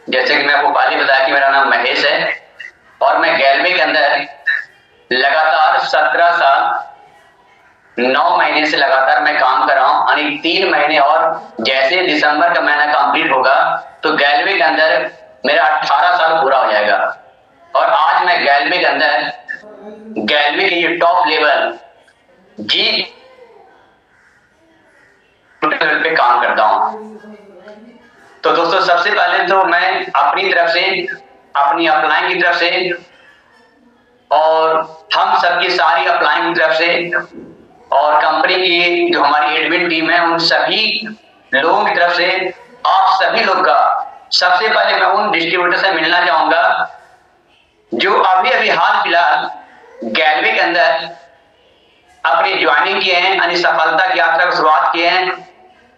जैसे कि मैं आपको पहले बताया कि मेरा नाम महेश है और मैं गैलवे के अंदर लगातार 17 साल 9 महीने से लगातार मैं काम कर रहा हूं। यानी 3 महीने और जैसे दिसंबर का महीना कंप्लीट होगा तो गैलवे के अंदर मेरा 18 साल पूरा हो जाएगा। और आज मैं गैलवे के अंदर गैलवे के ये टॉप लेवल जी पे काम करता हूं। तो दोस्तों सबसे पहले तो मैं अपनी तरफ से, अपनी अपलाइन की तरफ से और हम सबकी सारी अपलाइन की तरफ से और कंपनी की जो हमारी एडमिन टीम है उन सभी लोगों की तरफ से आप सभी लोग का सबसे पहले मैं उन डिस्ट्रीब्यूटर से मिलना चाहूंगा जो अभी अभी हाल फिलहाल गैलवे के अंदर अपनी ज्वाइनिंग किए हैं, यानी सफलता की यात्रा की शुरुआत किए हैं।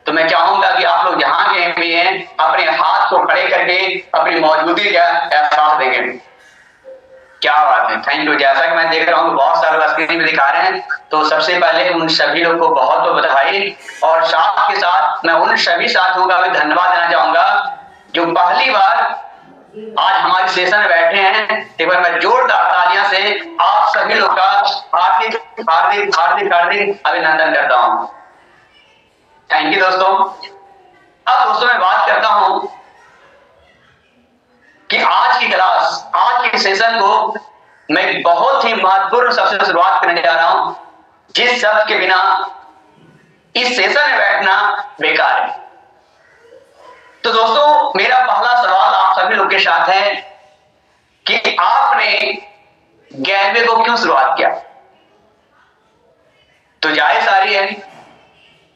तो मैं चाहूंगा कि आप लोग जहां गए हुए हैं अपने हाथ को खड़े करके अपनी मौजूदगी का एहसास देंगे। क्या बात है, थैंक यू। जैसा कि मैं देख रहा हूँ बहुत सारे स्क्रीन में दिखा रहे हैं, तो सबसे पहले उन सभी लोग को बहुत बहुत बधाई और साथ के साथ मैं उन सभी साथियों का भी धन्यवाद देना चाहूंगा जो पहली बार आज हमारे सेशन में बैठे हैं। एक बार मैं जोरदार तालियां से आप सभी लोग का हार्दिक हार्दिक हार्दिक हार्दिक अभिनंदन करता हूं। थैंक यू दोस्तों। अब दोस्तों मैं बात करता हूं कि आज की क्लास, आज के सेशन को मैं बहुत ही महत्वपूर्ण शब्द से शुरुआत करने जा रहा हूं, जिस शब्द के बिना इस सेशन में बैठना बेकार है। तो दोस्तों मेरा पहला सवाल आप सभी लोग के साथ है कि आपने गैलवे को क्यों शुरुआत किया? तो जाहिर सारी है,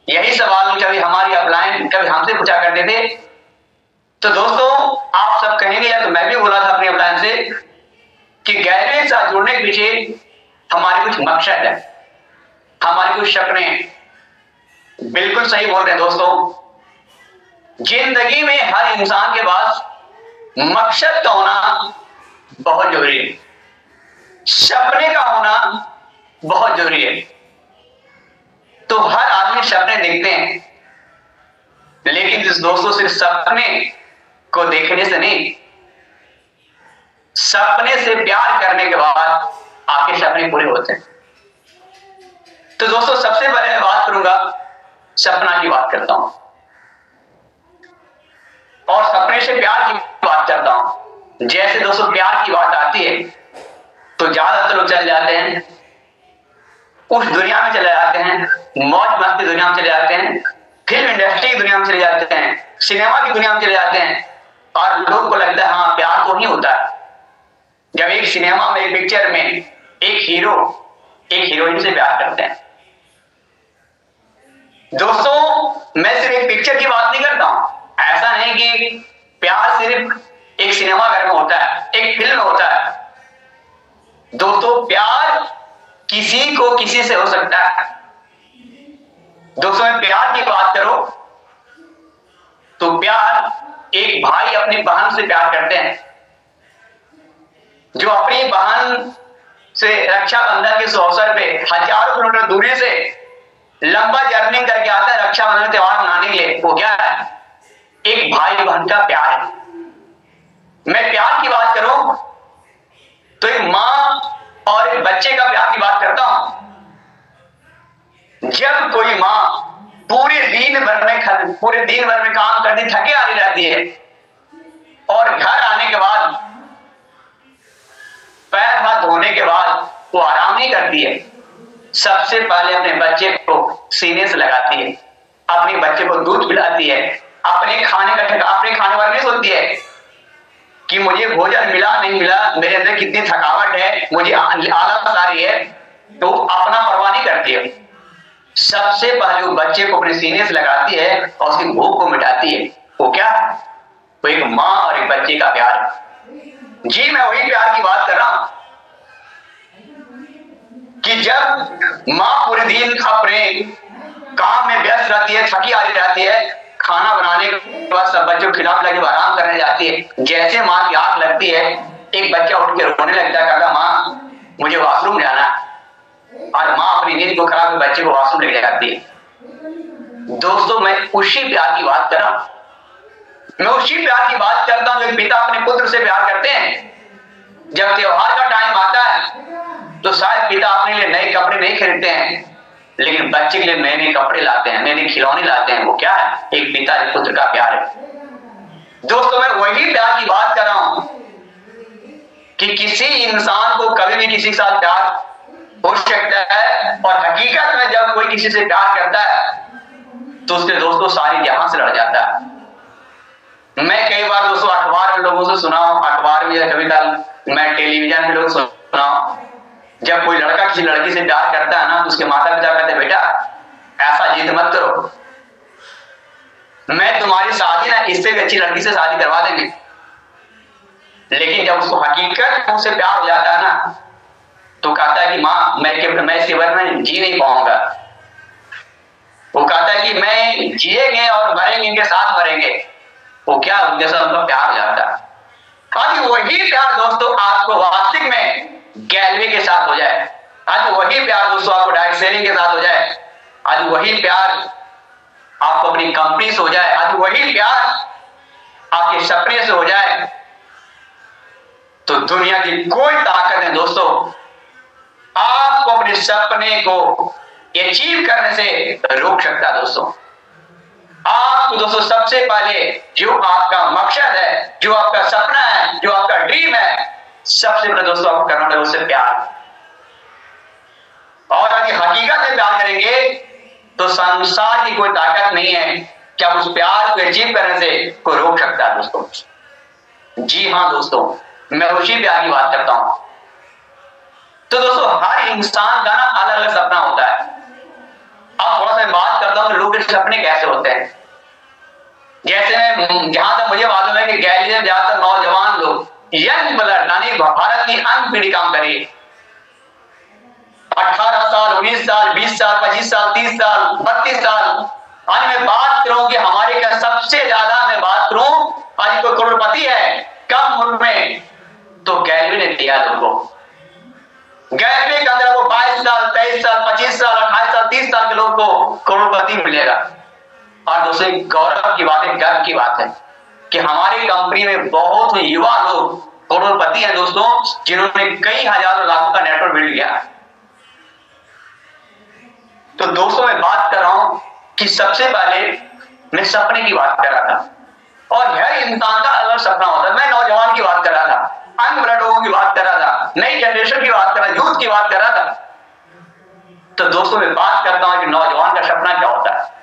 यही सवाल कभी हमारी अपलाइन कभी हमसे पूछा करते थे। तो दोस्तों आप सब कहेंगे, या तो मैं भी बोला था अपनी अपलाइन से कि गैलवे के साथ जुड़ने के पीछे हमारी कुछ मकसद है, हमारी कुछ सपने। बिल्कुल सही बोल रहे हैं दोस्तों। जिंदगी में हर इंसान के पास मकसद का होना बहुत जरूरी है, सपने का होना बहुत जरूरी है। तो हर आदमी सपने देखते हैं, लेकिन इस दोस्तों सिर्फ सपने को देखने से नहीं, सपने से प्यार करने के बाद आपके सपने पूरे होते हैं। तो दोस्तों सबसे पहले मैं बात करूंगा, सपना की बात करता हूं और सपने से प्यार की बात करता हूं। जैसे दोस्तों प्यार की बात आती है तो ज्यादातर लोग चले जाते हैं उस दुनिया में, चले जाते हैं मौज मस्ती दुनिया में चले जाते हैं, फिल्म इंडस्ट्री की दुनिया में चले जाते हैं, सिनेमा की दुनिया में चले जाते हैं और लोग को लगता है हाँ प्यार तो नहीं होता है। जब एक सिनेमा में, एक पिक्चर में एक हीरो एक हीरोइन से प्यार करते हैं। दोस्तों मैं सिर्फ एक पिक्चर की बात नहीं करता हूं, ऐसा नहीं कि प्यार सिर्फ एक सिनेमा घर में होता है, एक फिल्म में होता है। दोस्तों प्यार किसी को किसी से हो सकता है। दोस्तों मैं प्यार की बात करो तो प्यार एक भाई अपनी बहन से प्यार करते हैं, जो अपनी बहन से रक्षाबंधन के अवसर पे हजारों किलोमीटर दूरी से लंबा जर्नी करके आता है रक्षाबंधन त्योहार मनाने के लिए। वो क्या है? एक भाई बहन का प्यार है। मैं प्यार की बात करूं तो एक मां और एक बच्चे का प्यार की बात करता हूं। जब कोई मां पूरे दिन भर में काम करती थके आ रही रहती है और घर आने के बाद पैर हाथ धोने के बाद वो आराम नहीं करती है, सबसे पहले अपने बच्चे को सीने से लगाती है, अपने बच्चे को दूध पिलाती है, अपने खाने वाले नहीं सोचती है कि मुझे भोजन मिला नहीं मिला, मेरे अंदर कितनी थकावट है, मुझे आलस आ रही है, तो अपना परवाह नहीं करती है। सबसे पहले वो बच्चे को अपने सीने से लगाती है और उसकी भूख को मिटाती है। वो क्या? वो एक मां और एक बच्चे का प्यार। जी मैं वही प्यार की बात कर रहा हूं कि जब मां पूरे दिन अपने काम में व्यस्त रहती है, थकी हारी रहती है, खाना बनाने के बाद सब बच्चों को खिला पिला के आराम करने जाती है, जैसे मां की आंख लगती है एक बच्चा उठ के रोने लगता है, कहता मां मुझे वॉशरूम जाना है, और मां अपनी नींद को खराब बच्चे को वॉशरूम लेके जाती है। दोस्तों मैं उसी प्यार की बात कर रहा हूं, मैं उसी प्यार की बात कर करता हूं एक पिता अपने पुत्र से प्यार करते हैं। जब त्योहार का टाइम आता है तो शायद पिता अपने लिए नए कपड़े नहीं खरीदते हैं, लेकिन बच्चे के लिए नए नए कपड़े लाते हैं, नए नए खिलौने लाते हैं। वो क्या है? एक पिता एक पुत्र का प्यार है। दोस्तों, मैं वही प्यार की बात कर रहा हूं कि किसी इंसान को कभी भी किसी के साथ प्यार हो सकता है, और हकीकत में जब कोई किसी से प्यार करता है तो उसके दोस्तों सारी जहां से लड़ जाता है। मैं कई बार दोस्तों अखबार में लोगों से सुना हूं, अखबार में कभी कल मैं टेलीविजन में लोग सुना हूं, जब कोई लड़का किसी लड़की से प्यार करता है ना तो उसके माता पिता कहते हैं बेटा ऐसा जिद मत करो, मैं तुम्हारी शादी ना इससे भी अच्छी लड़की से शादी करवा देंगे। लेकिन जब उसको हकीकत उससे प्यार हो जाता है ना तो कहता है कि माँ मैं इसके बाद में जी नहीं पाऊंगा। वो कहता है कि मैं जिएंगे और मरेंगे, इनके साथ मरेंगे। वो क्या उनके साथ उनका प्यार हो जाता है। आज वही प्यार दोस्तों आपको वास्तविक में गैलरी के साथ हो जाए, आज वही प्यार दोस्तों आपको डायरेक्ट सेलिंग के साथ हो जाए, आज वही प्यार आपको अपनी कंपनी से हो जाए, आज वही प्यार आपके सपने से हो जाए, तो दुनिया की कोई ताकत है दोस्तों आपको अपने सपने को अचीव करने से रोक सकता है। दोस्तों आपको दोस्तों सबसे पहले जो आपका मकसद है, जो आपका सपना है, जो आपका ड्रीम है, सबसे पहले दोस्तों आपको करना है उससे प्यार। और अगर हकीकत से प्यार करेंगे तो संसार की कोई ताकत नहीं है क्या उस प्यार को अचीव करने से कोई रोक सकता है। दोस्तों जी हाँ दोस्तों, मैं उसी प्यार की बात करता हूं। तो दोस्तों हर इंसान का ना अलग अलग सपना होता है। अब थोड़ा सा बात करता हूं कि लोगों के सपने कैसे होते हैं। जैसे मैं जहां तक मुझे मालूम है कि गैलरी में ज्यादातर नौजवान लोग यंग ब्लड यानी भारत की अंग पीढ़ी काम करी 18 साल, 19 साल, 20 साल, 25 साल, 30 साल, 32 साल। आज मैं बात करूं कि हमारे का सबसे ज्यादा मैं बात करूं आज कोई करोड़पति है कम उम्र में तो गैलरी ने दिया लोगों को। गैलरी के अंदर वो 22 साल, 23 साल, 25 साल, 28 साल, 30 साल के लोग को करोड़पति मिलेगा। और दूसरी गौरव की बात है, गर्व की बात है कि हमारी कंपनी में बहुत युवा लोग करोड़पति हैं दोस्तों, जिन्होंने कई हजारों लाखों का नेटवर्क बिल्ड किया। तो दोस्तों मैं बात कर रहा हूं कि सबसे पहले मैं सपने की बात कर रहा था और हर इंसान का अलग सपना होता है। मैं नौजवान की बात कर रहा था, अनपढ़ लोगों की बात कर रहा था, नई जनरेशन की बात कर रहा था, यूथ की बात कर रहा था। तो दोस्तों मैं बात करता हूं कि नौजवान का सपना क्या होता है।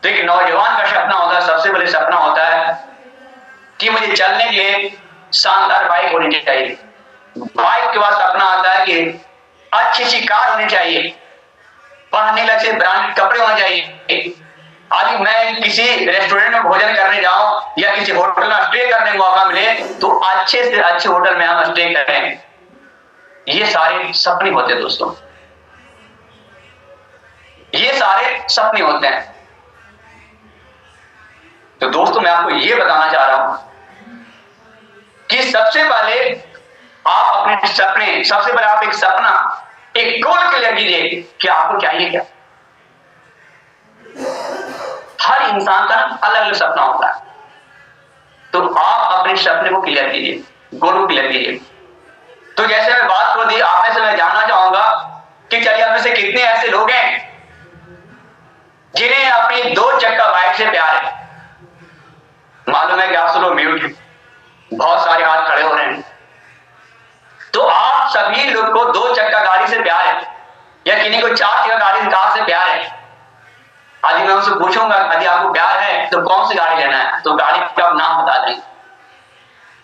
तो एक नौजवान का सपना होता है, सबसे बड़े सपना होता है कि मुझे चलने के लिए शानदार बाइक होनी चाहिए। बाइक के बाद सपना आता है कि अच्छी सी कार होनी चाहिए, पहनने के लिए ब्रांडेड कपड़े होने चाहिए। आज मैं किसी रेस्टोरेंट में भोजन करने जाऊं या किसी होटल में स्टे करने का मौका मिले तो अच्छे से अच्छे होटल में हम स्टे करें। ये सारे सपने होते हैं दोस्तों, ये सारे सपने होते हैं। तो दोस्तों मैं आपको ये बताना चाह रहा हूं कि सबसे पहले आप अपने सपने, सबसे पहले आप एक सपना, एक गोल क्लियर कीजिए कि आपको चाहिए क्या। हर इंसान का अलग अलग सपना होता है, तो आप अपने सपने को क्लियर कीजिए, गोल को क्लियर कीजिए। तो जैसे मैं बात कर दी, आप में से मैं जानना चाहूंगा कि चलिए आप में से कितने ऐसे लोग हैं जिन्हें अपनी 2 चक्का बाइक से प्यार है। मालूम है कि आप सब लोग म्यूट हैं, बहुत सारे हाथ खड़े हो रहे हैं। तो आप सभी लोग को 2 चक्का गाड़ी से प्यार है या किन्हीं को 4 चक्का गाड़ी कार से प्यार है। आज मैं उनसे पूछूंगा यदि आपको प्यार है तो कौन सी गाड़ी लेना है, तो गाड़ी का आप नाम बता दें।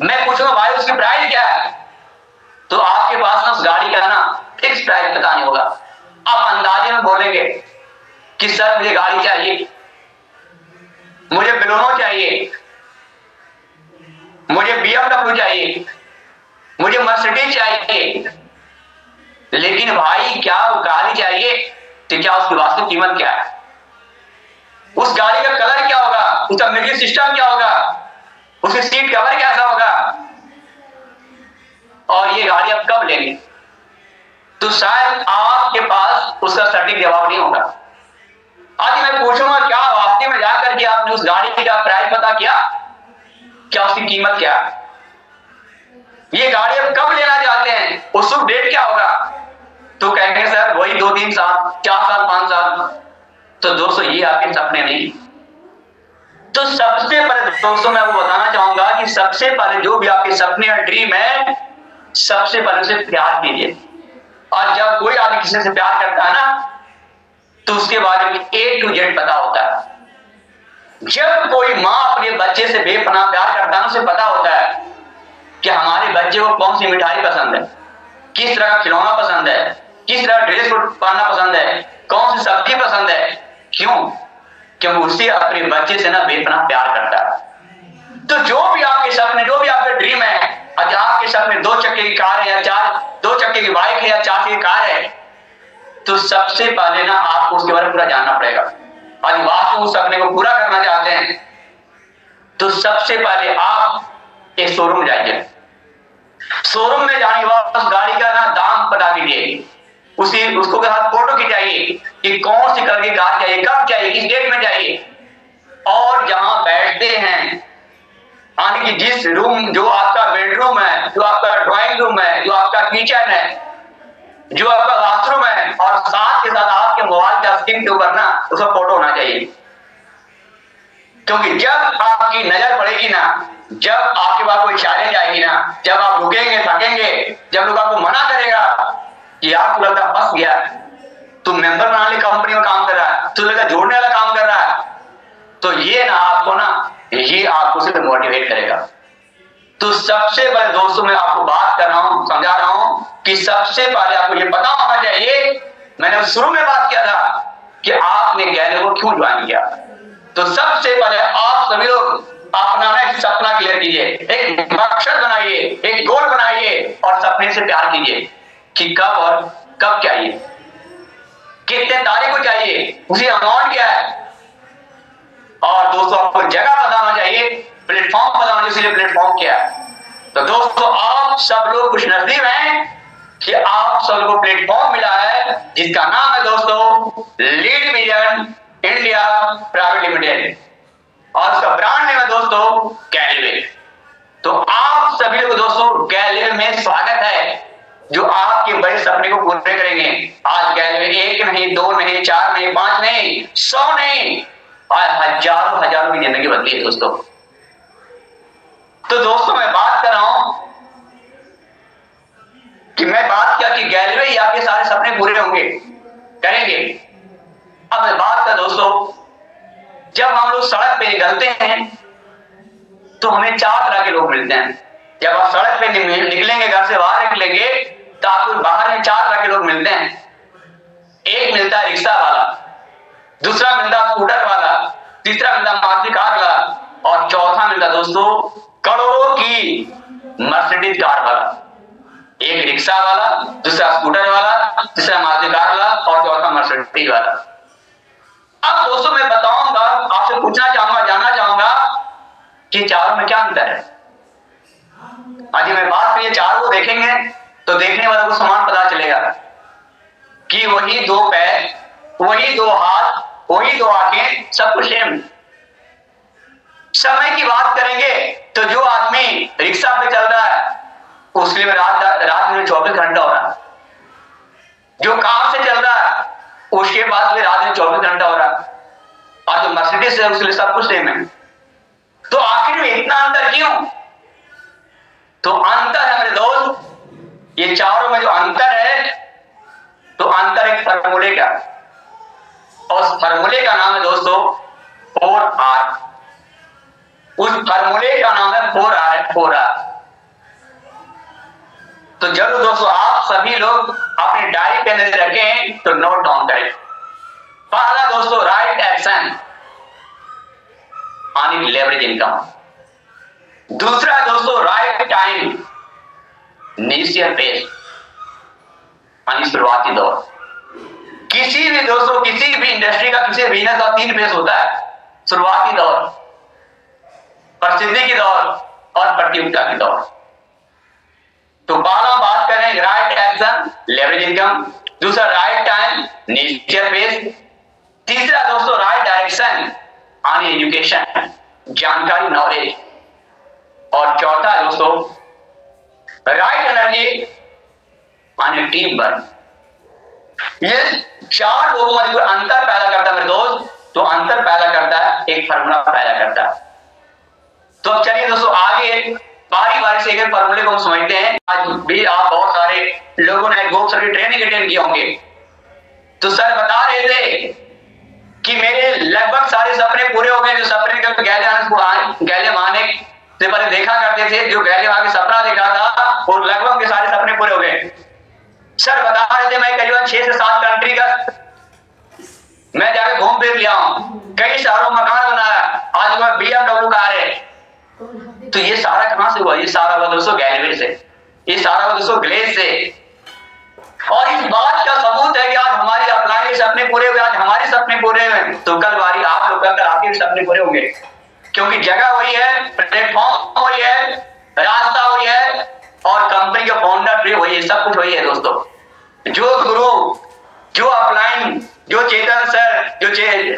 मैं पूछूंगा भाई उसकी प्राइस क्या है, तो आपके पास ना उस गाड़ी का ना फिक्स प्राइस पता नहीं होगा। आप अंदाजे में बोलेंगे कि सर मुझे गाड़ी चाहिए, मुझे बेलोनो चाहिए, मुझे BMW चाहिए, मुझे मर्सिडीज चाहिए। लेकिन भाई क्या वो गाड़ी चाहिए तो क्या उसकी वास्तविक कीमत क्या है, उस गाड़ी का कलर क्या होगा, उसका म्यूजिक सिस्टम क्या होगा, उसकी सीट कवर कैसा होगा, और ये गाड़ी आप कब लेंगे, तो शायद आपके पास उसका सटीक जवाब नहीं होगा। आज मैं पूछूंगा क्या वास्तव में जाकर के आपने उस गाड़ी का प्राइस पता किया, क्या उसकी कीमत क्या है, ये गाड़ी अब कब लेना चाहते हैं, उस शुभ डेट क्या होगा, तो कहेंगे सर वही 2-3 साल, 4 साल, 5 साल। तो दोस्तों ये आपके सपने नहीं। तो सबसे पहले दोस्तों मैं आपको बताना चाहूंगा कि सबसे पहले जो भी आपके सपने और ड्रीम है, सबसे पहले उसे प्यार कीजिए। और जब कोई आदमी किसी से प्यार करता है ना, तो उसके बारे में A to Z पता होता है। जब कोई माँ अपने बच्चे से बेपनाह प्यार करता है, उसे पता होता है कि हमारे बच्चे को कौन सी मिठाई पसंद है, किस तरह का खिलौना पसंद है, किस तरह ड्रेस पहनना पसंद है, कौन सी सब्जी पसंद है। क्यों? क्योंकि उसे अपने बच्चे से ना बेपनाह प्यार करता है। तो जो भी आपके सपने, जो भी आपके ड्रीम है, अगर आपके सपने 2 चक्के की कार है या 2 चक्के की बाइक है या 4 चक्के की कार है, तो सबसे पहले ना आपको उसके बारे में पूरा जानना पड़ेगा। और वास्तव उस सपने को पूरा करना चाहते हैं, तो सबसे पहले आप एक शोरूम में जाइए। शोरूम में जाने के बाद उस गाड़ी का ना दाम पता कीजिए, उसको के साथ फोटो खिंचाइए कि कौन सी कलर की कार चाहिए, कब चाहिए, किस डेट में चाहिए। और जहां बैठते हैं, यानी कि जिस रूम, जो आपका बेडरूम है, जो आपका ड्राइंग रूम है, जो आपका किचन है, जो आपका बाथरूम है, और साथ के साथ आपके मोबाइल का स्क्रीन के ऊपर ना उसका फोटो होना चाहिए। क्योंकि जब आपकी नजर पड़ेगी ना, जब आपके पास कोई चैलेंज आएगी ना, जब आप रुकेंगे, थकेंगे, जब लोग आपको मना करेगा कि यार तू लगता फंस गया, तू मेंबर बनाने कंपनी में काम कर रहा है, तू लगता जोड़ने वाला काम कर रहा है, तो ये आपको सिर्फ मोटिवेट करेगा। तो सबसे पहले दोस्तों मैं आपको बात कर रहा हूं, समझा रहा हूं कि सबसे पहले आपको ये पता होना चाहिए, मैंने शुरू में बात किया था कि आपने गैलरी को क्यों ज्वाइन किया। तो सबसे पहले आप सभी लोग अपना एक सपना क्लियर कीजिए, एक मकसद बनाइए, एक गोल बनाइए और सपने से प्यार कीजिए कि कब और कब चाहिए, कितने तारीख को चाहिए, उसी अमाउंट क्या है। और दोस्तों आपको जगह बताना चाहिए, प्लेटफॉर्म बताना चाहिए, इसलिए प्लेटफॉर्म क्या है। तो दोस्तों आप सब लोग खुश नसीब हैं कि आप सब लोगों को प्लेटफॉर्म मिला है जिसका नाम है दोस्तों lead vision India private limited, और उसका ब्रांड नेम है दोस्तों गैलवे। तो आप सभी लोग दोस्तों गैलवे में स्वागत है, जो आपके बड़े सपने को पूरे करेंगे। आज गैलवे 1 नहीं, 2 नहीं, 4 नहीं, 5 नहीं, 100 नहीं, और हजारों की जिंदगी बदली है दोस्तों। तो दोस्तों मैं बात कर रहा हूं कि मैं बात किया कि गैलवे ही आपके सारे सपने पूरे होंगे, करेंगे। अब मैं बात कर दोस्तों, जब हम लोग सड़क पे निकलते हैं तो हमें 4 तरह के लोग मिलते हैं। जब आप सड़क पे निकलेंगे, घर से बाहर निकलेंगे, तो आपको बाहर में 4 तरह के लोग मिलते हैं। एक मिलता है रिक्शा वाला, दूसरा मिलता है स्कूटर वाला, तीसरा मिलता है मारुति कार वाला, और चौथा मिलता है दोस्तों करोड़ों की मर्सिडीज कार वाला। एक रिक्शा वाला, दूसरा स्कूटर वाला, तीसरा मारुति कार वाला और चौथा मर्सिडीज वाला। अब दोस्तों मैं बताऊंगा, आपसे पूछना चाहूंगा, जानना चाहूंगा कि चारों में क्या अंतर है। आज मैं बात करिए, चारों को देखेंगे तो देखने वालों को समान पता चलेगा कि वही 2 पैर, वही 2 हाथ, वही 2 आंखें, सब कुछ सेम। समय की बात करेंगे तो जो आदमी रिक्शा पे चल रहा है उसके लिए रात में 24 घंटा हो रहा है, जो कार से चल रहा है उसके पास में रात में 24 घंटा हो रहा है, और जो मर्सिडीज है उसके लिए सब कुछ सेम है। तो आखिर में इतना अंतर क्यों? तो अंतर है मेरे दोस्त, ये चारों में जो अंतर है, तो अंतर एक फार्मूले का, और उस फार्मूले का नाम है दोस्तों 4R। उस फार्मूले का नाम है 4R। तो जरूर दोस्तों आप सभी लोग अपने डायरी पेन रखें तो नोट डाउन करें। पहला दोस्तों राइट एक्शन यानी लेवरेज इनकम। दूसरा दोस्तों राइट टाइम, इनिशियल फेज यानी शुरुआती दौर। किसी भी दोस्तों, किसी भी इंडस्ट्री का, किसी बिजनेस का 3 फेज होता है, शुरुआती दौर, प्रसिद्धि की दौर और प्रतियोगिता की दौर। तो पहला बात करें राइट एक्शन, लेवरेज इनकम, दूसरा राइट टाइम, इनिशियल फेज, तीसरा दोस्तों राइट डायरेक्शन यानी एजुकेशन, जानकारी, नॉलेज। दोस्तों, राइट एनर्जी माने टीम वर्क। ये चार लोगों में जो अंतर पैदा करता है मेरे दोस्त, तो अंतर पैदा करता है, एक फार्मूला पैदा करता है। तो अब चलिए दोस्तों आगे बारी बारी से एक फार्मूले को हम समझते हैं। आज भी आप बहुत सारे लोगों ने ग्रुप सर की ट्रेनिंग अटेंड किए होंगे। तो सर बता रहे थे कि मेरे लगभग सारे सपने पूरे हो गए। जो सपने के गैले माने से पहले देखा करते थे, जो गैले के सपना देखा था, वो लगभग के सारे सपने पूरे हो गए। सर बता रहे थे मैं करीबन 6 से 7 कंट्री का मैं जाके घूम फिर लिया हूं, कई शहरों में मकान बनाया, आज मैं BMW कार है। तो ये सारा कहां से हुआ? ये सारा हुआ दोस्तों गैलवे से, ये सारा हुआ दोस्तों ग्लेज से। और इस बात का सबूत है कि आज हमारी अपलाइन के सपने पूरे हुए, आज हमारे सपने पूरे हुए, तो कल बारी आप लोग कल आपके सपने पूरे होंगे। क्योंकि जगह वही है, प्लेटफॉर्म वही है, रास्ता वही है, और कंपनी का फाउंडर भी वही है, सब कुछ वही है दोस्तों। जो गुरु, जो अपलाइन, जो चेतन सर, जो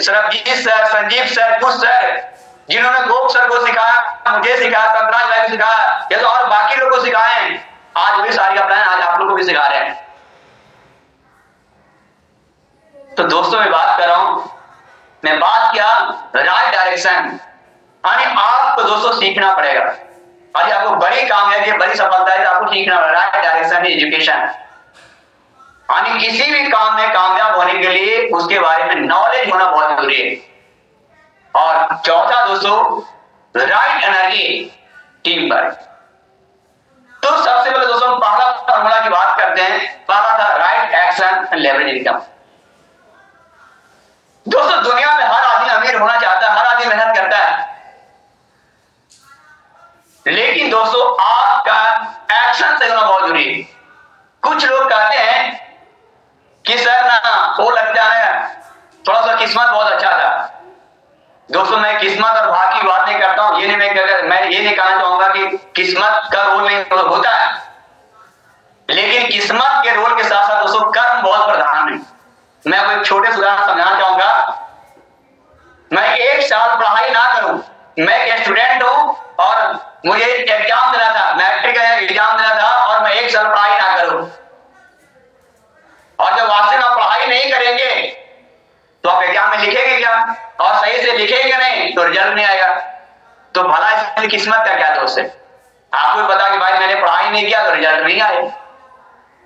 सरबजीत सर, संजीव सर, कुछ सर, जिन्होंने गोप सर को सिखाया, मुझे सिखाया, संतराज भाई को सिखाया, जैसे और बाकी लोगों को सिखाए, आज भी सारी अपलाइन आज आप लोग को भी सिखा रहे हैं। तो दोस्तों मैं बात कर रहा हूं, मैं बात किया राइट डायरेक्शन, यानी आपको दोस्तों सीखना पड़ेगा। आज आपको बड़ी कामयाबी, बड़ी सफलता है, आपको सीखना पड़ेगा राइट डायरेक्शन एजुकेशन। यानी किसी भी काम में कामयाब होने के लिए उसके बारे में नॉलेज होना बहुत जरूरी है। और चौथा दोस्तों राइट एनर्जी टीम वर्क। तो सबसे पहले दोस्तों पहला फॉर्मूला की बात करते हैं। पहला था right action and leverage income. दोस्तों दुनिया में हर आदमी अमीर होना चाहता है, हर आदमी मेहनत करता है, लेकिन दोस्तों आपका एक्शन से होना बहुत जरूरी है। कुछ लोग कहते हैं कि सर ना वो लगता है थोड़ा सा किस्मत बहुत अच्छा था। दोस्तों मैं किस्मत और भाग्य की बात नहीं करता हूं, मैं ये नहीं कहना चाहूंगा कि किस्मत का रोल नहीं होता है, लेकिन किस्मत के रोल के साथ साथ दोस्तों कर्म बहुत प्रधान है। मैं आपको एक छोटे से उदाहरण समझाना चाहूंगा। मैं 1 साल पढ़ाई ना करूं, मैं एक स्टूडेंट हूं और मुझे एग्जाम देना था, मैट्रिक का एग्जाम देना था, और मैं 1 साल पढ़ाई ना करूं, और जब वास्तव में आप पढ़ाई नहीं करेंगे तो आप एग्जाम में लिखेंगे क्या, और सही से लिखेंगे नहीं तो रिजल्ट नहीं आएगा। तो भला इसमें किस्मत का क्या दोष है? आपको भी पता कि भाई मैंने पढ़ाई नहीं किया तो रिजल्ट नहीं आए।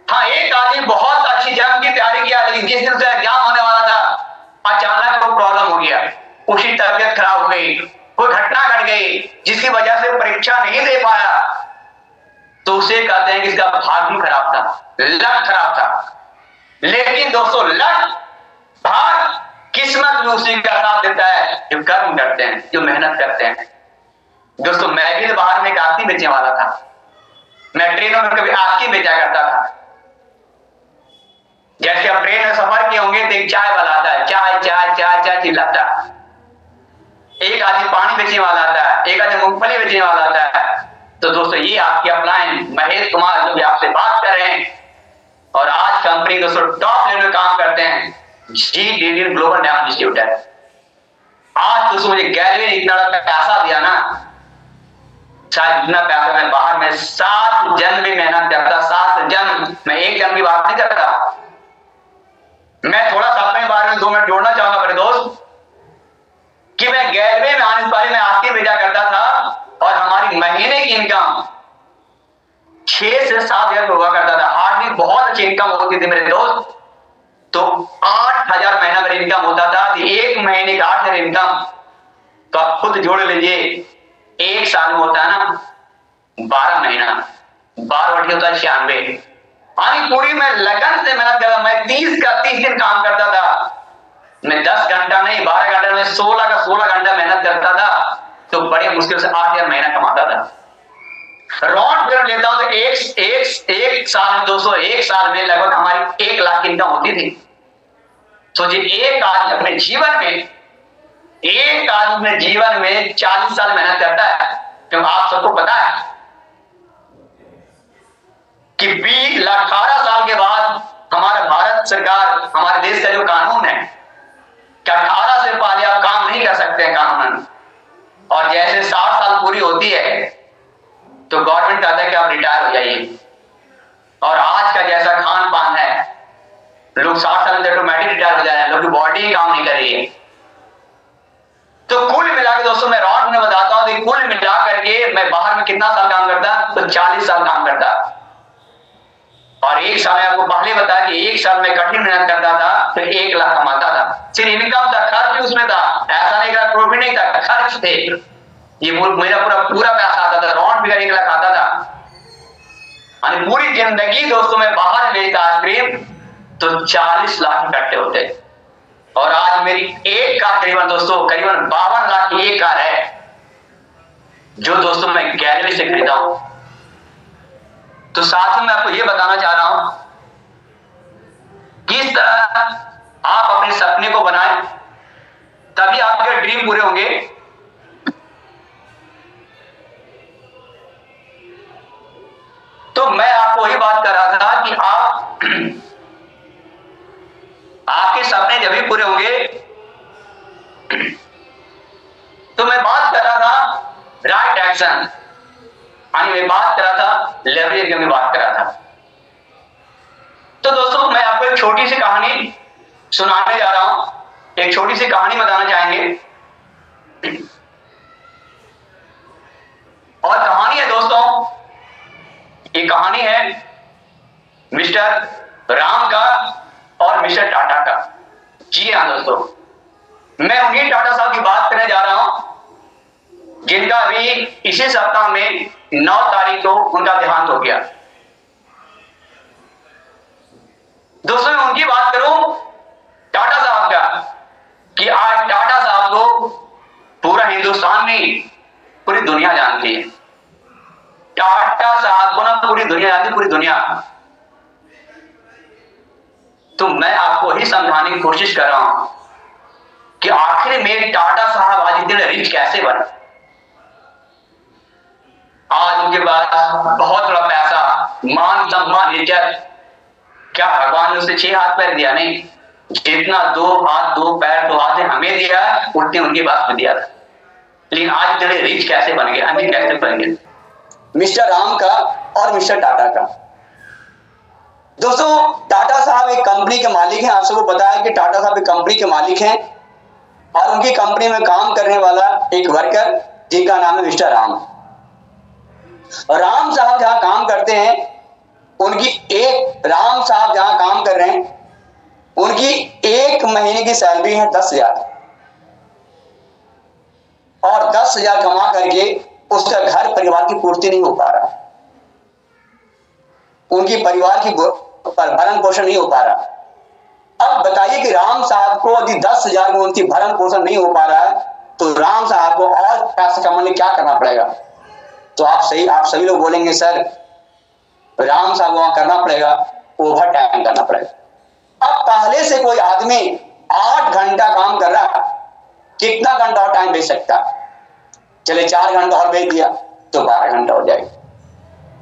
हाँ, एक आदमी बहुत अच्छी जंग की तैयारी किया, लेकिन जिस दिन से एग्जाम होने वाला था अचानक कोई प्रॉब्लम हो गया, उसकी तबियत खराब हो गई, कोई घटना घट गई जिसकी वजह से परीक्षा नहीं दे पाया, तो उसे कहते हैं कि इसका भाग्य खराब था, लक खराब था। लेकिन दोस्तों लक, भाग्य, किस्मत भी उसी का साथ देता है जो कर्म करते हैं, जो मेहनत करते हैं। दोस्तों मैं भी बाहर में एक आरती बेचने वाला था, मैं ट्रेनों में कभी आरती बेचा करता था। जैसे आप ट्रेन में सफर किए होंगे तो एक चाय वाला आता है, चाय चाय चाय चाय चिल्लाता, एक आदमी पानी बेचने वाला आता है, एक आदमी मूंगफली बेचने वाला आता है। तो दोस्तों ये आपके अपलाइन महेश कुमार जो भी आपसे बात कर रहे हैं, और आज कंपनी दोस्तों टॉप लेवल में काम करते हैं, GDD ग्लोबल डायमंड डिस्ट्रीब्यूटर। आज दोस्तों मुझे गैलवे ने इतना पैसा दिया ना, शायद इतना पैसा मैं बाहर में 7 जन्म में मेहनत करता, 7 जन्म, मैं 1 जन्म की बात नहीं कर रहा। मैं थोड़ा सा अपने बारे में 2 मिनट जोड़ना चाहूंगा मेरे दोस्त, कि मैं गैलवे में आने से पहले मैं आरती भेजा करता था, और हमारी महीने की इनकम 6 से 7 हजार हुआ करता था। हार्डली बहुत अच्छी इनकम होती थी मेरे दोस्त। तो 8,000 महीना मेरी इनकम होता था। 1 महीने का 8,000 इनकम, तो आप खुद जोड़ लीजिए, 1 साल में होता है ना 12 महीना, 12 बटी होता है 96। यानी पूरी मैं लगन से मेहनत करता, मैं 30 का 30 दिन काम करता था। मैं 10 घंटा नहीं 12 घंटा में 16 का 16 घंटा मेहनत करता था, तो बड़े मुश्किल से 8,000 महीना कमाता था। राउंड फिगर लेता हूं तो एक साल में दोस्तों, 1 साल में लगभग हमारी 1 लाख की इनकम होती थी। सोचिए एक आदमी अपने जीवन में, एक आदमी अपने जीवन में 40 साल मेहनत करता है। क्योंकि आप सबको पता है कि 18 साल के बाद हमारा भारत सरकार, हमारे देश का जो कानून है कि 18 से पहले आप काम नहीं कर सकते कानूनन, और जैसे 60 साल पूरी होती है तो गवर्नमेंट कहता है कि आप रिटायर हो जाइए। और आज का जैसा खान पान है, लोग 60 साल में ऑटोमेटिक रिटायर हो जा रहे हैं, लोग की बॉडी ही काम नहीं कर रही है। तो कुल मिला के दोस्तों मैं राउंड में बताता हूं कि कुल मिला करके मैं बाहर में कितना साल काम करता, तो 40 साल काम करता। और एक साल में आपको पहले बताया कि एक साल में कठिन मेहनत करता था, फिर 1 लाख कमाता था। सिर्फ इनकम था, खर्च भी उसमें था, ऐसा नहीं था प्रॉफिट नहीं था, खर्च थे। ये मेरा पूरा पैसा आता था, राउंड फिगर 1 लाख आता था। पूरी जिंदगी दोस्तों में बाहर बेचता आइसक्रीम तो 40 लाख इकट्ठे होते। और आज मेरी एक कार करीबन 52 लाख की एक कार है, जो दोस्तों मैं गैलरी से खरीदा हूं। तो साथ में मैं आपको यह बताना चाह रहा हूं, किस तरह आप अपने सपने को बनाएं, तभी आपके ड्रीम पूरे होंगे। तो मैं आपको वही बात कर रहा था कि आपके सपने जब भी पूरे होंगे। तो मैं बात कर रहा था राइट एक्शन, मैं बात कर रहा था लेवरेज की मैं बात कर रहा था। तो दोस्तों मैं आपको एक छोटी सी कहानी सुनाने जा रहा हूं, एक छोटी सी कहानी बताना चाहेंगे। और कहानी है दोस्तों, ये कहानी है मिस्टर राम का और मिस्टर टाटा का। जी हाँ दोस्तों, मैं उन्हीं टाटा साहब की बात करने जा रहा हूं जिनका अभी इसी सप्ताह में 9 तारीख को उनका देहांत हो गया। दोस्तों मैं उनकी बात करूं टाटा साहब का, कि आज टाटा साहब को पूरा हिंदुस्तान नहीं पूरी दुनिया जानती है। टाटा साहब को ना पूरी दुनिया जानती, पूरी दुनिया। तो मैं आपको ही समझाने की कोशिश कर रहा हूं कि आखिर में टाटा साहब आज इतने रिच कैसे बने। आज उनके पास बहुत बड़ा पैसा, मान सम्मान, इज्जत। क्या भगवान ने उसे 6 हाथ पैर दिया? नहीं, जितना 2 हाथ 2 पैर 2 हाथ हमें दिया, उतने उनके पास में दिया था। लेकिन आज इतने रिच कैसे बन गए, अमीर कैसे बन गए? मिस्टर राम का और मिस्टर टाटा का। दोस्तों टाटा साहब एक कंपनी के मालिक हैं। आप सबको पता है कि टाटा साहब एक कंपनी के मालिक हैं, और उनकी कंपनी में काम करने वाला एक वर्कर जिनका नाम है मिस्टर राम। राम साहब जहां काम करते हैं, राम साहब जहां काम कर रहे हैं, उनकी 1 महीने की सैलरी है 10,000। और 10,000 कमा करके उसका घर परिवार की पूर्ति नहीं हो पा रहा, उनकी परिवार की भरण पोषण नहीं हो पा रहा। अब बताइए कि राम साहब को यदि 10,000 में उनकी भरण पोषण नहीं हो पा रहा है, तो राम साहब को और पैसा कमाने क्या करना पड़ेगा? तो आप सभी लोग बोलेंगे सर राम साहब को वहां करना पड़ेगा, ओवर टाइम करना पड़ेगा। अब पहले से कोई आदमी 8 घंटा काम कर रहा, कितना घंटा और टाइम भेज सकता? चले 4 घंटा और भेज दिया तो 12 घंटा हो जाएगा।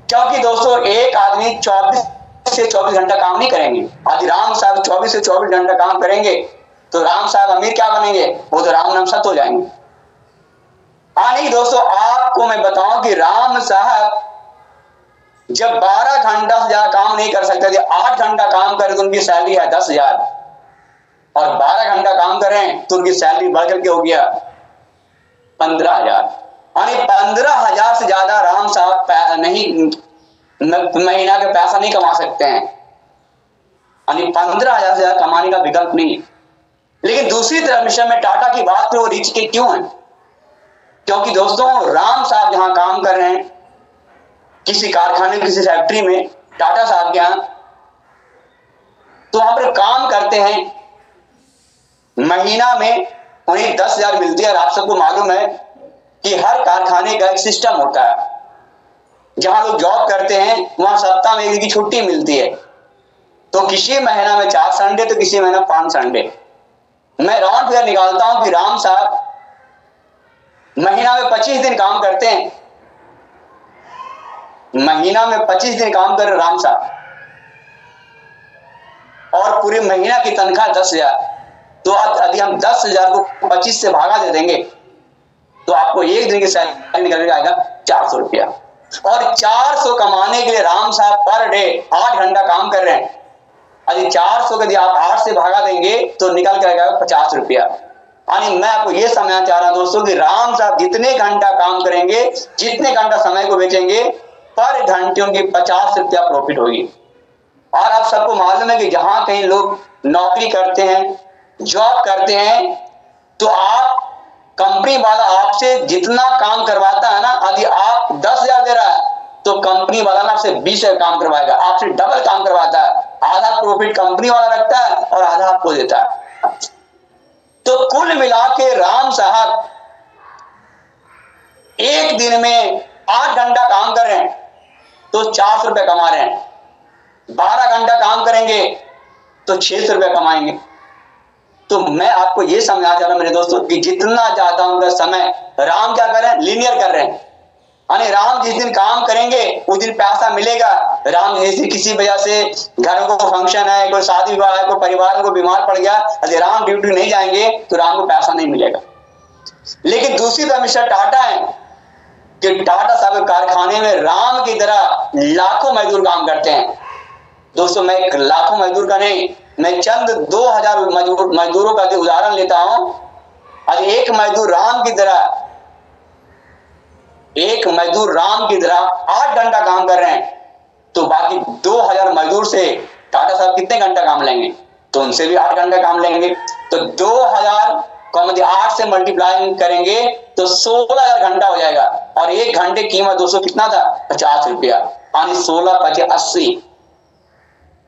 क्योंकि दोस्तों एक आदमी 24 से 24 घंटा काम नहीं करेंगे। आज राम साहब 24 से 24 घंटा काम करेंगे तो राम साहब अमीर क्या बनेंगे? वो तो राम नाम सत हो जाएंगे। नहीं दोस्तों, आपको मैं बताऊं कि राम साहब जब 12 घंटा से ज्यादा काम नहीं कर सकते थे, 8 घंटा काम करें तो उनकी सैलरी है 10,000, और 12 घंटा काम करें तो उनकी सैलरी बढ़ करके हो गया 15,000। 15,000 से ज्यादा राम साहब नहीं महीना का पैसा नहीं कमा सकते हैं। 15,000 से ज्यादा कमाने का विकल्प नहीं। लेकिन दूसरी तरफ मिशन में टाटा की बात करो, रिच के क्यों है? क्योंकि दोस्तों राम साहब जहां काम कर रहे हैं, किसी कारखाने किसी फैक्ट्री में टाटा साहब के यहां, तो वहां पर काम करते हैं, महीना में उन्हें 10,000 मिलती है। और आप सबको मालूम है कि हर कारखाने का एक सिस्टम होता है, जहां लोग जॉब करते हैं वहां सप्ताह में 1 दिन की छुट्टी मिलती है। तो किसी महीना में 4 संडे तो किसी महीना 5 संडे। मैं राउंड फिगर निकालता हूं कि राम साहब महीना में 25 दिन काम करते हैं, महीना में 25 दिन काम कर रहे राम साहब, और पूरे महीना की तनख्वाह 10,000। तो यदि हम 10,000 को 25 से भागा दे देंगे तो आपको 1 दिन की सैलरी निकल जाएगा 400 रुपया। और 400 कमाने के लिए राम साहब पर डे 8 घंटा काम कर रहे हैं। यदि 400 यदि आप 8 से भागा देंगे तो निकल कर आएगा 50 रुपया। यानी मैं आपको यह समझाना चाह रहा हूं दोस्तों कि राम साहब जितने घंटा काम करेंगे, जितने घंटा समय को बेचेंगे, पर घंटे उनकी 50 रुपया प्रॉफिट होगी। और आप सबको मालूम है कि जहां कहीं लोग नौकरी करते हैं, जॉब करते हैं, तो आप कंपनी वाला आपसे जितना काम करवाता है ना, यदि आप 10,000 दे रहा है तो कंपनी वाला ना आपसे 20,000 काम करवाएगा, आपसे डबल काम करवाता है। आधा प्रॉफिट कंपनी वाला रखता है और आधा आपको देता है। तो कुल मिला के राम साहब एक दिन में 8 घंटा काम कर रहे हैं तो 400 रुपए कमा रहे हैं। 12 घंटा काम करेंगे तो 600 रुपए कमाएंगे। तो मैं आपको यह समझाना चाह रहा हूं मेरे दोस्तों कि जितना ज्यादा उनका समय राम क्या कर रहे हैं, लीनियर कर रहे हैं। यानी राम जिस दिन काम करेंगे उस दिन पैसा मिलेगा। राम ऐसी किसी वजह से घर को फंक्शन है, कोई शादी विवाह है, कोई परिवार को बीमार पड़ गया, यदि राम ड्यूटी नहीं जाएंगे तो राम को पैसा नहीं मिलेगा। लेकिन दूसरी तरफ मिस्टर टाटा है कि टाटा साहब के कारखाने में राम की तरह लाखों मजदूर काम करते हैं। दोस्तों मैं एक लाखों मजदूर का नहीं, मैं चंद 2000 मजदूरों का उदाहरण लेता हूं। और एक मजदूर राम की तरह 8 घंटा काम कर रहे हैं तो बाकी 2000 मजदूर से टाटा साहब कितने घंटा काम लेंगे? तो उनसे भी 8 घंटा काम लेंगे। तो 2000 को 8 से मल्टीप्लाई करेंगे तो 16,000 घंटा हो जाएगा। और एक घंटे की कीमत दोस्तों कितना था? 50 रुपया। यानी 16 × 80,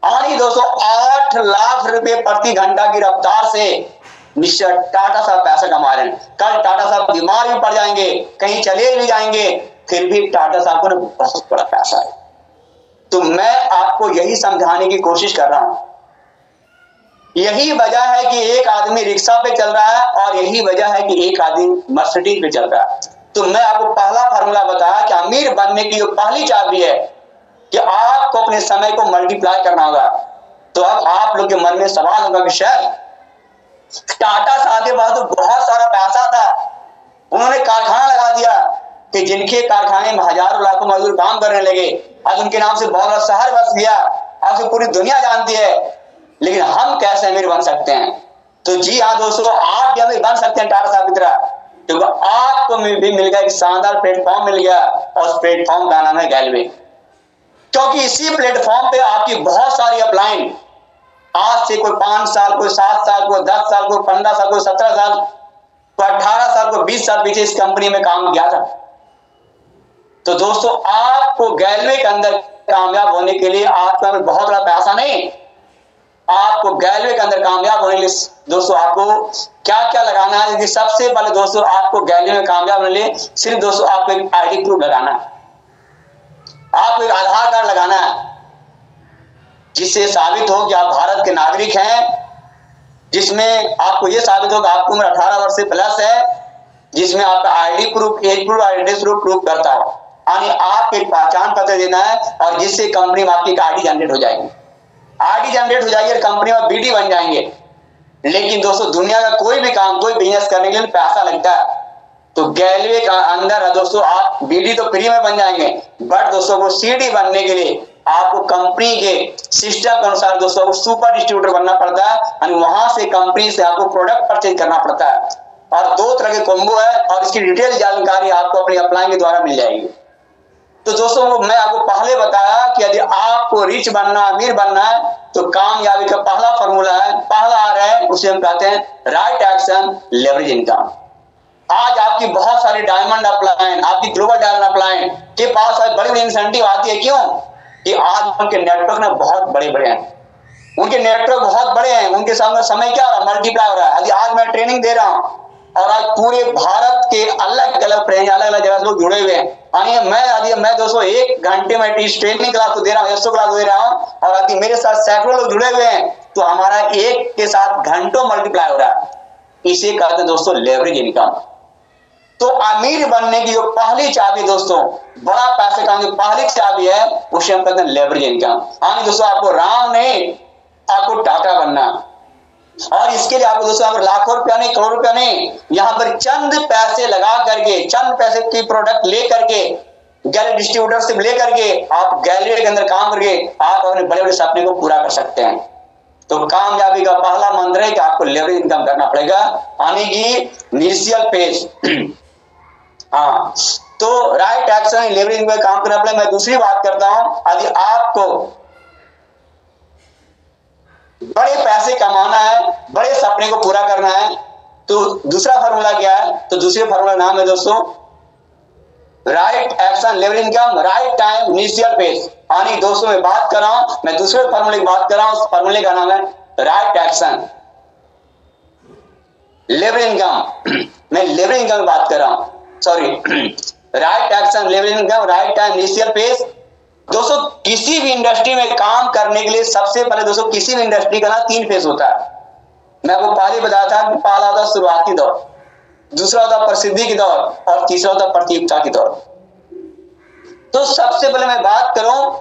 यानी दोस्तों 8 लाख रुपए प्रति घंटा की रफ्तार से मिस्टर टाटा साहब पैसा कमा रहे हैं। कल टाटा साहब बीमार भी पड़ जाएंगे, कहीं चले भी जाएंगे, फिर भी टाटा साहब को बहुत बड़ा पैसा है। तो मैं आपको यही समझाने की कोशिश कर रहा हूं। यही वजह है कि एक आदमी रिक्शा पे चल रहा है और यही वजह है कि एक आदमी मर्सिडीज पे चल रहा है। तो मैं आपको पहला फार्मूला बताया कि अमीर बनने की जो पहली चाबी है कि आपको अपने समय को मल्टीप्लाई करना होगा। तो अब आप लोग के मन में सवाल होगा कि शायद टाटा साहब के पास तो बहुत सारा पैसा था, उन्होंने कारखाना लगा दिया कि जिनके कारखाने में हजारों लाखों मजदूर काम करने लगे, आज उनके नाम से बहुत बड़ा शहर बस गया, आज पूरी दुनिया जानती है। लेकिन हम कैसे अमीर बन सकते हैं? तो जी हाँ दोस्तों, आप भी अमीर बन सकते हैं टाटा साहब की तरह। क्योंकि आपको भी मिल गया, एक शानदार प्लेटफॉर्म मिल गया और उस प्लेटफॉर्म का नाम है गैलवे। क्योंकि इसी प्लेटफॉर्म पे आपकी बहुत सारी अपलाइन आज से कोई 5 साल, कोई 7 साल, कोई 10 साल, कोई 15 साल, कोई 17 साल, कोई 18 साल, कोई 20 साल पीछे इस कंपनी में काम किया था। तो दोस्तों आपको गैलवे के अंदर कामयाब होने के लिए आपका बहुत बड़ा पैसा नहीं, आपको गैलवे के अंदर कामयाब होने के लिए दोस्तों आपको क्या क्या लगाना है? सबसे पहले दोस्तों आपको गैलवे में कामयाब होने के लिए सिर्फ दोस्तों आपको एक आईडी प्रूफ लगाना है, आपको एक आधार कार्ड लगाना है जिससे साबित हो कि आप भारत के नागरिक हैं, जिसमें आपको यह साबित हो कि आपकी उम्र 18 वर्ष से प्लस है, जिसमें आपका ID proof, age proof, address proof करता हो। यानी आपको एक पहचान पत्र देना है और जिससे कंपनी में आपकी आईडी जनरेट हो जाएगी। आईडी जनरेट हो जाएगी और कंपनी में बीडी बन जाएंगे। लेकिन दोस्तों दुनिया का कोई भी काम, कोई बिजनेस करने के लिए पैसा लगता है। तो गैलवे का अंदर है दोस्तों, आप बीडी तो फ्री में बन जाएंगे, बट दोस्तों को सीडी बनने के लिए आपको कंपनी के सिस्टम के अनुसार दोस्तों को सुपर डिस्ट्रीब्यूटर बनना पड़ता है। और वहां से कंपनी से आपको प्रोडक्ट परचेज करना पड़ता है। और 2 तरह के कॉम्बो है और इसकी डिटेल जानकारी आपको अपनी अपलाइन के द्वारा मिल जाएगी। तो दोस्तों मैं आपको पहले बताया कि यदि आपको रिच बनना, अमीर बनना है तो कामयाबी का पहला फॉर्मूला है, पहला आ रहा है, उसे हम कहते हैं राइट एक्शन लेवरेज इनकम। आज आपकी बहुत सारी डायमंड अपलाइन, आपकी ग्लोबल डायमंड अपलाइन के पास बड़ी बड़ी इंसेंटिव आती है। क्यों? कि आज उनके नेटवर्क ना बहुत बड़े बड़े हैं, उनके नेटवर्क बहुत बड़े हैं, उनके सामने समय क्या हो रहा है, मल्टीप्लाई हो रहा है। यदि आज मैं ट्रेनिंग दे रहा हूं और आज पूरे भारत के अलग अलग जगह से लोग जुड़े हुए हैं, मैं दोस्तों 1 घंटे में ट्रेनिंग क्लास को दे रहा हूँ, 100 क्लास दे रहा हूँ और यदि मेरे साथ सैकड़ों लोग जुड़े हुए हैं तो हमारा एक के साथ घंटों मल्टीप्लाई हो रहा है। इसे कहते हैं दोस्तों लेवरेज इनकम। तो अमीर बनने की जो पहली चाबी दोस्तों, बड़ा पैसे कमाने की पहली चाबी है, उसे हम कहते हैं लेवरेज इनकम। यानी दोस्तों आपको राम नहीं, आपको टाटा बनना। और इसके लिए आपको दोस्तों लाखों रुपया नहीं, करोड़ रुपया नहीं, यहां पर चंद पैसे लगा करके, चंद पैसे की प्रोडक्ट ले करके गैलरी डिस्ट्रीब्यूटरशिप लेकर के आप गैलरी के अंदर काम करके आप अपने बड़े बड़े सपने को पूरा कर सकते हैं। तो कामयाबी का पहला मंत्र है कि आपको लेवरेज इनकम करना पड़ेगा, यानी कि इनिशियल फेज। हाँ, तो राइट एक्शन लेवरेज में काम करना पड़ेगा। मैं दूसरी बात करता हूं, यदि आपको बड़े पैसे कमाना है, बड़े सपने को पूरा करना है, तो दूसरा फार्मूला क्या है? तो दूसरे फार्मूला नाम है दोस्तों right action leverage income right time initial phase. यानी दोस्तों मैं बात कर रहा हूं, मैं दूसरे फार्मूले की बात कर रहा हूं, उस फार्मूले का नाम है राइट एक्शन लेवरेज इनकम। मैं लेवरेज इनकम की बात कर रहा हूं, sorry, right action leverage income right time initial phase. दोस्तों किसी भी इंडस्ट्री में काम करने के लिए सबसे पहले दोस्तों किसी भी इंडस्ट्री का ना 3 फेज होता है। मैं आपको पहले बताया था कि पहला होता है शुरुआती दौर, दूसरा होता है प्रसिद्धि की दौर और तीसरा होता है प्रतियोगिता की दौर। तो सबसे पहले मैं बात करूं,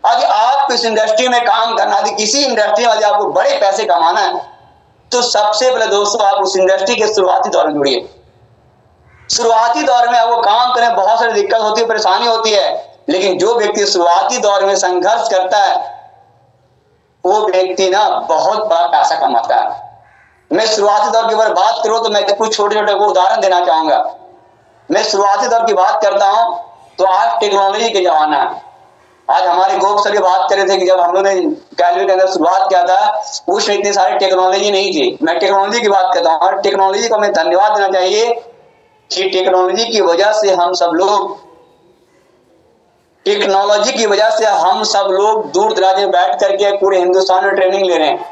यदि आप इस इंडस्ट्री में काम करना, यदि किसी इंडस्ट्री में यदि आपको बड़े पैसे कमाना है, तो सबसे पहले दोस्तों आप उस इंडस्ट्री के शुरुआती दौर में जुड़िए। शुरुआती दौर में आपको काम करने में बहुत सारी दिक्कत होती है, परेशानी होती है, लेकिन जो व्यक्ति शुरुआती दौर में संघर्ष करता है वो व्यक्ति ना बहुत बड़ा पैसा कमाता है। मैं शुरुआती दौर की बार बात करूं तो मैं कुछ छोटे छोटे को उदाहरण देना चाहूंगा। मैं शुरुआती दौर की बात करता हूं तो आज टेक्नोलॉजी के जमाना है। आज हमारे गोप सर बात कर रहे थे कि जब हम लोग ने गैलरी के अंदर शुरुआत किया था उस इतनी सारी टेक्नोलॉजी नहीं थी। मैं टेक्नोलॉजी की बात करता हूँ और टेक्नोलॉजी को हमें धन्यवाद देना चाहिए कि टेक्नोलॉजी की वजह से हम सब लोग दूर दराज में बैठ करके पूरे हिंदुस्तान में ट्रेनिंग ले रहे हैं।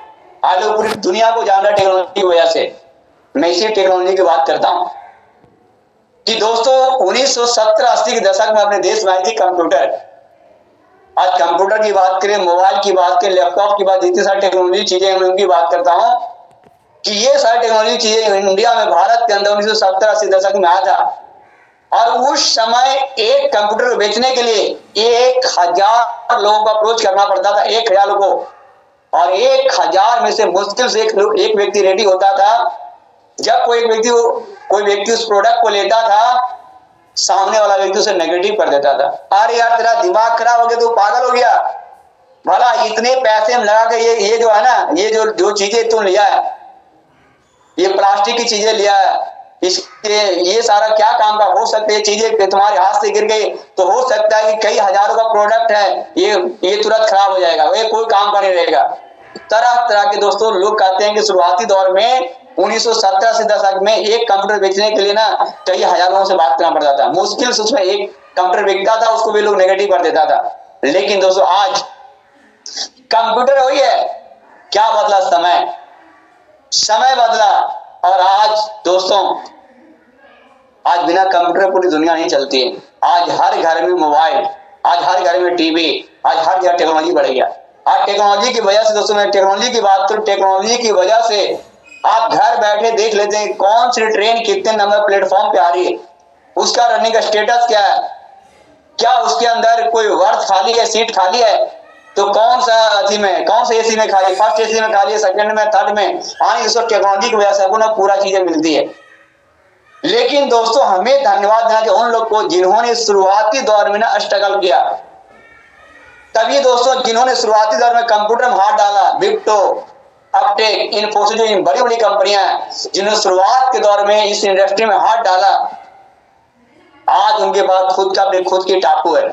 आज लोग पूरी दुनिया को जान रहे हैं टेक्नोलॉजी की वजह से। मैं इसी टेक्नोलॉजी की बात करता हूं कि दोस्तों 1970-80 के दशक में अपने देश में आई थी कंप्यूटर। आज कंप्यूटर की बात करें, मोबाइल की बात करें, लैपटॉप की बात, इतनी सारी टेक्नोलॉजी चीजें मैं उनकी बात करता हूं कि ये सारी टेक्नोलॉजी चीजें इंडिया में भारत के अंदर 1970-80 दशक में आया था। और उस समय एक कंप्यूटर बेचने के लिए 1000 लोगों को अप्रोच करना पड़ता था, 1000 लोगों को, और 1000 में से मुश्किल से एक व्यक्ति रेडी होता था। जब कोई व्यक्ति उस प्रोडक्ट को लेता था, सामने वाला व्यक्ति उसे नेगेटिव कर देता था। अरे यार तेरा दिमाग खराब हो गया, तू पागल हो गया, भला इतने पैसे हम लगा के ये जो है ना, ये जो चीजें तू लिया है, ये प्लास्टिक की चीजें लिया है, इसके ये सारा क्या काम का हो सकता है? चीजें तुम्हारे हाथ से गिर गई तो हो सकता है कि कई हजारों का प्रोडक्ट है, ये तुरंत खराब हो जाएगा, ये कोई काम का नहीं रहेगा। तरह तरह के दोस्तों लोग कहते हैं कि शुरुआती दौर में 1970 से दशक में एक कंप्यूटर बेचने के लिए ना कई हजारों से बात करना पड़ता था। मुश्किल से उसमें एक कंप्यूटर बिकता था, उसको भी लोग नेगेटिव कर देता था। लेकिन दोस्तों आज कंप्यूटर वही है, क्या बदला? समय बदला। और आज दोस्तों आज बिना कंप्यूटर पूरी दुनिया नहीं चलती है। आज हर घर में मोबाइल, आज हर घर में टीवी, आज हर जगह टेक्नोलॉजी बढ़ गया। आज टेक्नोलॉजी की वजह से दोस्तों मैं टेक्नोलॉजी की बात करूं, टेक्नोलॉजी की वजह से आप घर बैठे देख लेते हैं कौन सी ट्रेन कितने नंबर प्लेटफॉर्म पे आ रही है, उसका रनिंग का स्टेटस क्या है, क्या उसके अंदर कोई वर्थ खाली है, सीट खाली है, तो कौन सा एसी में खाली, फर्स्ट एसी में खाली है, सेकंड में, थर्ड में। हाँ, इस टेक्नोलॉजी की वजह से आपको ना पूरा चीजें मिलती है। लेकिन दोस्तों हमें धन्यवाद देना चाहिए उन लोग को जिन्होंने शुरुआती दौर में ना स्ट्रगल किया। तभी दोस्तों जिन्होंने शुरुआती दौर में कंप्यूटर में हाथ डाला, विप्टो, अपटेक, इन्फोसिस, बड़ी बड़ी कंपनियां हैं जिन्होंने शुरुआत के दौर में इस इंडस्ट्री में हाथ डाला, आज उनके पास खुद की टापू है।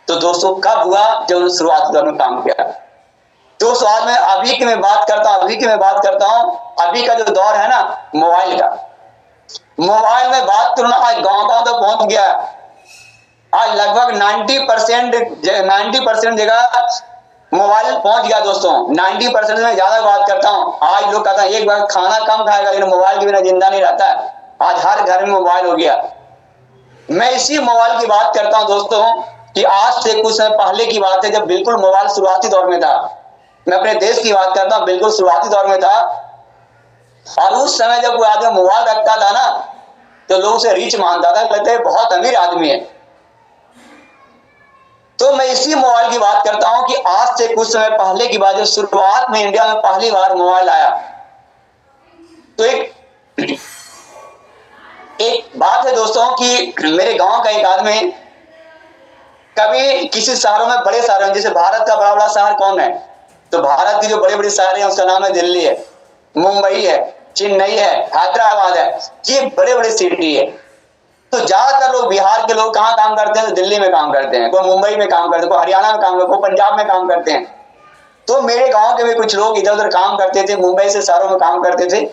तो दोस्तों कब हुआ? जब उन्होंने शुरुआती दौर में काम किया। दोस्तों आज मैं अभी की मैं बात करता हूं, अभी का जो दौर है ना मोबाइल का, मोबाइल में बात करूं ना आज गांव तक पहुंच गया। आज लगभग 90% जगह मोबाइल पहुंच गया दोस्तों। 90% में ज्यादा बात करता हूं। आज लोग कहते हैं एक बार खाना कम खाएगा लेकिन मोबाइल के बिना जिंदा नहीं रहता। आज हर घर में मोबाइल हो गया। मैं इसी मोबाइल की बात करता हूं दोस्तों कि आज से कुछ समय पहले की बात है जब बिल्कुल मोबाइल शुरुआती दौर में था। मैं अपने देश की बात करता हूं, बिल्कुल शुरुआती दौर में था। और उस समय जब कोई आदमी मोबाइल रखता था ना तो लोग उसे रिच मानता था, कहते हैं बहुत अमीर आदमी है। तो मैं इसी मोबाइल की बात करता हूं कि आज से कुछ समय पहले की बात, जो शुरुआत में इंडिया में पहली बार मोबाइल आया तो एक बात है दोस्तों कि मेरे गांव का एक आदमी कभी किसी शहरों में, बड़े शहरों में, जैसे भारत का बड़ा बड़ा शहर कौन है, तो भारत की जो बड़े बड़े शहर हैं उसका नाम है दिल्ली है, मुंबई है, चेन्नई है, हैदराबाद है, ये बड़े बड़े सिटी है। तो ज्यादातर लोग बिहार के लोग कहाँ काम करते हैं, तो दिल्ली में काम करते हैं, कोई मुंबई में काम करते हैं, कोई हरियाणा में काम करते हैं, कोई पंजाब में काम करते हैं। तो मेरे गांव के भी कुछ लोग इधर उधर काम करते थे, मुंबई से शहरों में काम करते थे।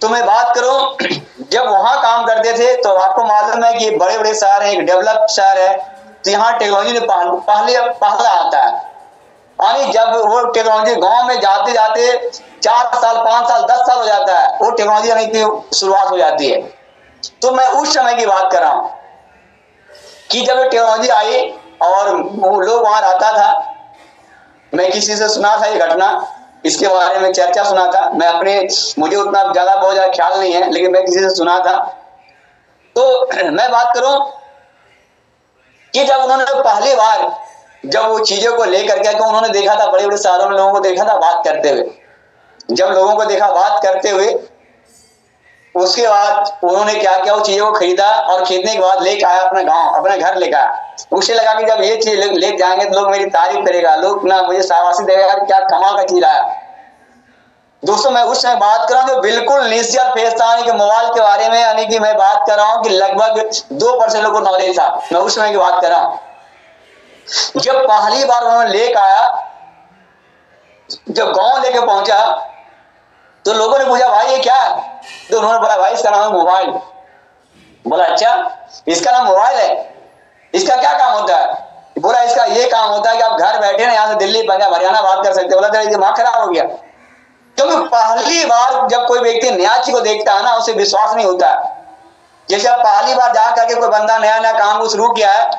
तो मैं बात करूं, जब वहां काम करते थे तो आपको मालूम है कि बड़े बड़े शहर है, एक डेवलप शहर है, तो यहाँ टेक्नोलॉजी ने पहला आता है। यानी जब वो टेक्नोलॉजी गांव में जाते जाते 4 साल 5 साल 10 साल हो जाता है, वो टेक्नोलॉजी आने की शुरुआत हो जाती है। तो मैं उस समय की बात कर रहा हूं कि जब टेक्नोलॉजी आई और लोग वहां रहता था। मैं किसी से सुना था ये घटना, इसके बारे में चर्चा सुना था, मुझे उतना ज्यादा बहुत ज्यादा ख्याल नहीं है, लेकिन मैं किसी से सुना था। तो मैं बात करूं कि जब उन्होंने पहली बार जब वो चीजों को लेकर के, उन्होंने देखा था बड़े बड़े शहरों में लोगों को देखा था बात करते हुए, जब लोगों को देखा बात करते हुए, उसके बाद उन्होंने क्या किया, वो चीजों को खरीदा और खरीदने के बाद लेकर आया अपना गांव, अपने घर लेकर आया। उसे लगा कि जब ये चीज ले जाएंगे तो लोग मेरी तारीफ करेगा, लोग ना मुझे शाबाशी देगा, क्या कमाल का चीज आया। दोस्तों मैं उस समय बात कर रहा हूँ जो बिल्कुल निश्चित फेस था कि मोबाइल के बारे में, यानी कि मैं बात कर रहा हूँ कि लगभग 2% लोगों को नॉलेज था। मैं उस समय की बात कर रहा हूँ जब पहली बार उन्होंने लेकर आया, जब गांव लेके पहुंचा तो लोगों ने पूछा भाई ये क्या है, तो उन्होंने बोला भाई इसका नाम है मोबाइल। बोला अच्छा इसका नाम मोबाइल है, इसका क्या काम होता है? बोला इसका ये काम होता है कि आप घर बैठे ना यहाँ से दिल्ली पंजाब हरियाणा बात कर सकते हो। बोला तेरा दिमाग खराब हो गया, क्योंकि पहली बार जब कोई व्यक्ति नया चीज को देखता है ना, उसे विश्वास नहीं होता। जैसे आप पहली बार जा करके कोई बंदा नया नया काम को शुरू किया है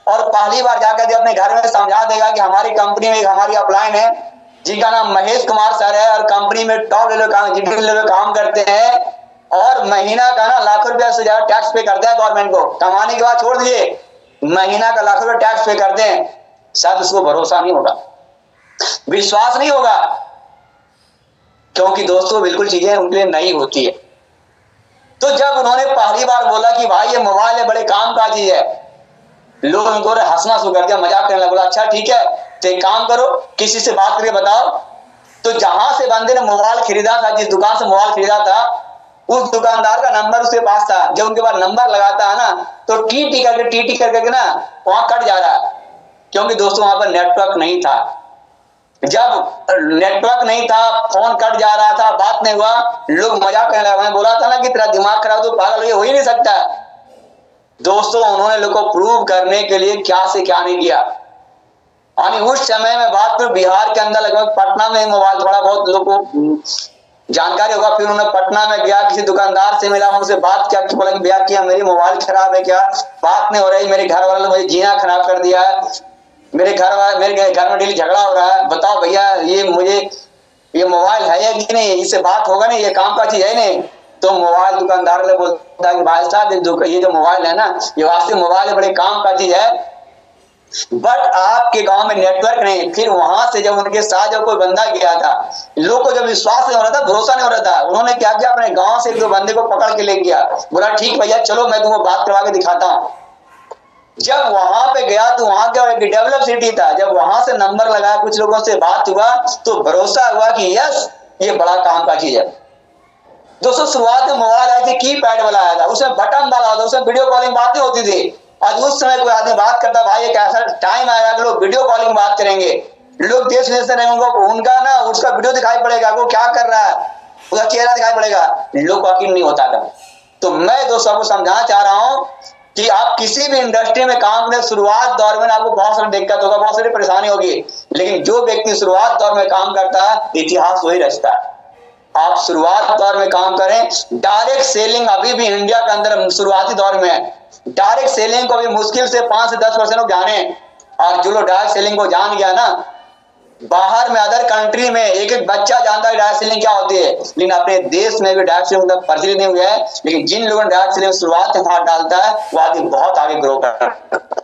और पहली बार जाकर अपने घर में समझा देगा कि हमारी कंपनी में हमारी अपलाइन है जिनका नाम महेश कुमार सर है और कंपनी में टॉप लेवल काम करते हैं और महीना का ना लाखों रुपया से ज्यादा टैक्स पे करते हैं गवर्नमेंट को। कमाने के बाद छोड़ दीजिए, महीना का लाखों रुपया टैक्स पे करते हैं। शायद उसको भरोसा नहीं होगा, विश्वास नहीं होगा, क्योंकि दोस्तों बिल्कुल चीजें उनके लिए नई होती है। तो जब उन्होंने पहली बार बोला कि भाई ये मोबाइल है, बड़े काम का चीज है, लोग उनको हंसना शुरू कर दिया, मजाक करने लगा। बोला अच्छा ठीक है तो एक काम करो, किसी से बात करके बताओ। तो जहां से बंदे ने मोबाइल खरीदा था, जिस दुकान से मोबाइल खरीदा था, उस दुकानदार का नंबर उसके पास था। जब उनके पास नंबर लगाता है ना तो टी करके ना वहां कट जा रहा है, क्योंकि दोस्तों वहां पर नेटवर्क नहीं था। जब नेटवर्क नहीं था, फोन कट जा रहा था, बात नहीं हुआ, लोग मजाक करने लगा। मैं बोला था ना कि तेरा दिमाग खराब, तो पागल हो ही नहीं सकता। दोस्तों उन्होंने लोग को प्रूव करने के लिए क्या से क्या नहीं किया। यानी उस समय में बात करूं, बिहार के अंदर लगभग पटना में मोबाइल थोड़ा बहुत लोगों को जानकारी होगा। फिर उन्होंने पटना में गया, किसी दुकानदार से मिला, उनसे बात क्या बोला कि भैया क्या मेरी मोबाइल खराब है, क्या बात नहीं हो रही, मेरे घर वाले मुझे जीना खराब कर दिया है, मेरे घर में डेली झगड़ा हो रहा है, बताओ भैया ये मुझे ये मोबाइल है या कि नहीं, इससे बात होगा नहीं, ये काम का चीज है नहीं। तो मोबाइल दुकानदार ने बोलता है कि भाई साहब ये जो मोबाइल है ना, ये वास्तविक मोबाइल है, बड़े काम का चीज है, बट आपके गांव में नेटवर्क नहीं। फिर वहां से जब उनके साथ जब कोई बंदा गया था, लोग को जब विश्वास नहीं हो रहा था, भरोसा नहीं हो रहा था, उन्होंने क्या किया, अपने गांव से एक दो बंदे को पकड़ के ले गया। बोला ठीक भैया चलो मैं तुमको बात करवा के दिखाता हूँ। जब वहां पे गया तो वहां क्या एक डेवलप सिटी था। जब वहां से नंबर लगाया, कुछ लोगों से बात हुआ, तो भरोसा हुआ कि यस ये बड़ा काम का चीज है। दोस्तों शुरुआत में मोबाइल आया था, कीपैड वाला आया था, उसमें बटन वाला होता, उसमें वीडियो कॉलिंग बातें होती थी। आज उस समय कोई आदमी बात करता, भाई एक ऐसा टाइम आएगा कि लोग वीडियो कॉलिंग बात करेंगे, लोग देश विदेश से रहेंगे, उनका ना उसका वीडियो दिखाई पड़ेगा, वो क्या कर रहा है, उसका चेहरा दिखाई पड़ेगा, लोग को यकीन नहीं होता था। तो मैं दोस्तों को समझाना चाह रहा हूं कि आप किसी भी इंडस्ट्री में काम करें, शुरुआत दौर में आपको बहुत सारी दिक्कत होगा, बहुत सारी परेशानी होगी, लेकिन जो व्यक्ति शुरुआत दौर में काम करता है, इतिहास वही रचता है। आप शुरुआत दौर में काम करें। डायरेक्ट सेलिंग अभी भी इंडिया के अंदर शुरुआती दौर में है। डायरेक्ट सेलिंग को भी मुश्किल से 5 से 10% लोग जाने, और जो लोग डायरेक्ट सेलिंग को जान गया ना, बाहर में अदर कंट्री में एक एक बच्चा जानता है डायरेक्ट सेलिंग क्या होती है, लेकिन अपने देश में भी डायरेक्ट सेलिंग प्रचलित नहीं हुआ है। लेकिन जिन लोगों ने डायरेक्ट सेलिंग शुरुआत में हाथ डालता है, वो आदमी बहुत आगे ग्रो करता है।